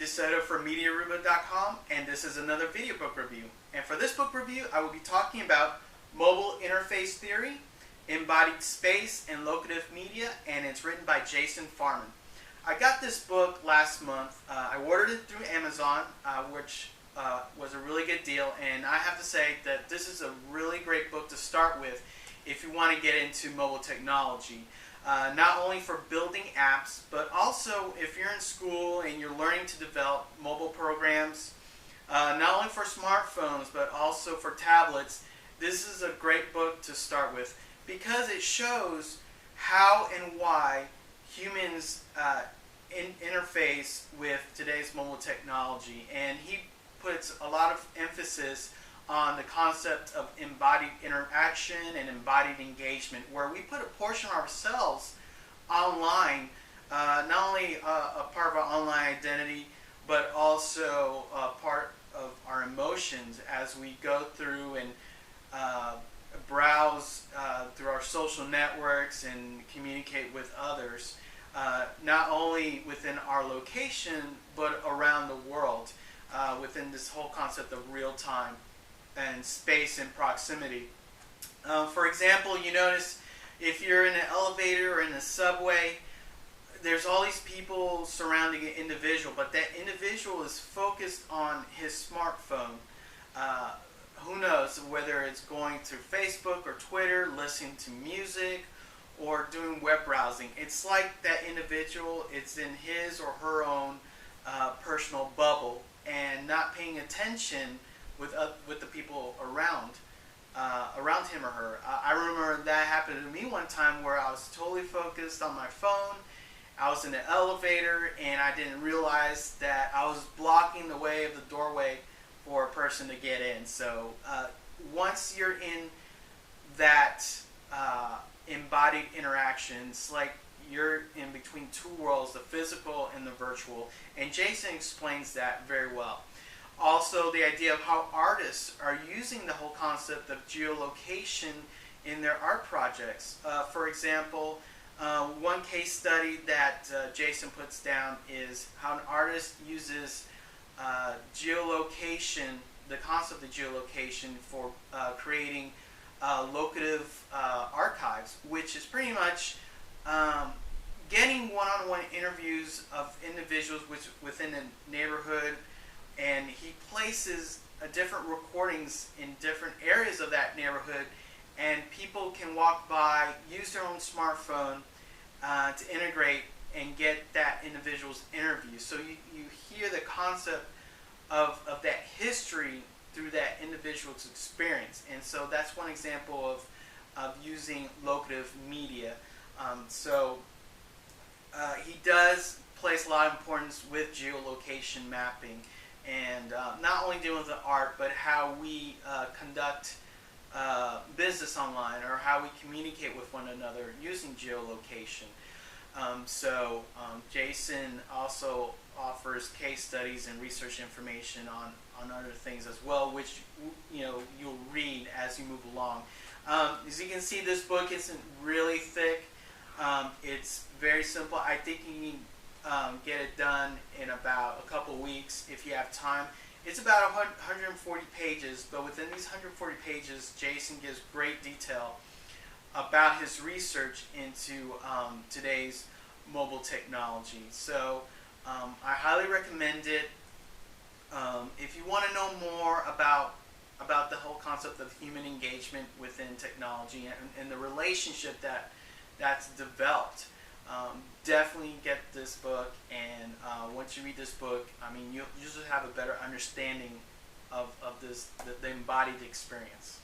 DeSoto for MediaRuba.com, and this is another video book review. And for this book review, I will be talking about Mobile Interface Theory, Embodied Space, and Locative Media, and it's written by Jason Farman. I got this book last month. I ordered it through Amazon, which was a really good deal, and I have to say that this is a really great book to start with if you want to get into mobile technology. Not only for building apps, but also if you're in school and you're learning to develop mobile programs, not only for smartphones, but also for tablets. This is a great book to start with because it shows how and why humans interface with today's mobile technology. And he puts a lot of emphasis on the concept of embodied interaction and embodied engagement, where we put a portion of ourselves online, not only a part of our online identity, but also a part of our emotions as we go through and browse through our social networks and communicate with others, not only within our location, but around the world, within this whole concept of real time and space and proximity. For example, you notice if you're in an elevator or in a subway, there's all these people surrounding an individual, but that individual is focused on his smartphone. Who knows whether it's going through Facebook or Twitter, listening to music, or doing web browsing. It's like that individual, it's in his or her own personal bubble and not paying attention with the people around him or her. I remember that happened to me one time where I was totally focused on my phone. I was in the elevator and I didn't realize that I was blocking the way of the doorway for a person to get in. So once you're in that embodied interaction, it's like you're in between two worlds, the physical and the virtual. And Jason explains that very well. Also, the idea of how artists are using the whole concept of geolocation in their art projects. For example, one case study that Jason puts down is how an artist uses geolocation, the concept of geolocation, for creating locative archives, which is pretty much getting one-on-one interviews of individuals within a neighborhood, and he places different recordings in different areas of that neighborhood, and people can walk by, use their own smartphone to integrate and get that individual's interview. So you hear the concept of that history through that individual's experience. And so that's one example of using locative media. He does place a lot of importance with geolocation mapping, and not only dealing with the art, but how we conduct business online, or how we communicate with one another using geolocation. Jason also offers case studies and research information on other things as well, which you'll read as you move along. As you can see, this book isn't really thick. It's very simple. I think you can get it done in about a couple weeks if you have time. It's about 140 pages, but within these 140 pages, Jason gives great detail about his research into today's mobile technology. So I highly recommend it. If you want to know more about the whole concept of human engagement within technology and the relationship that's developed, definitely get this book. And once you read this book, I mean, you'll just have a better understanding of the embodied experience.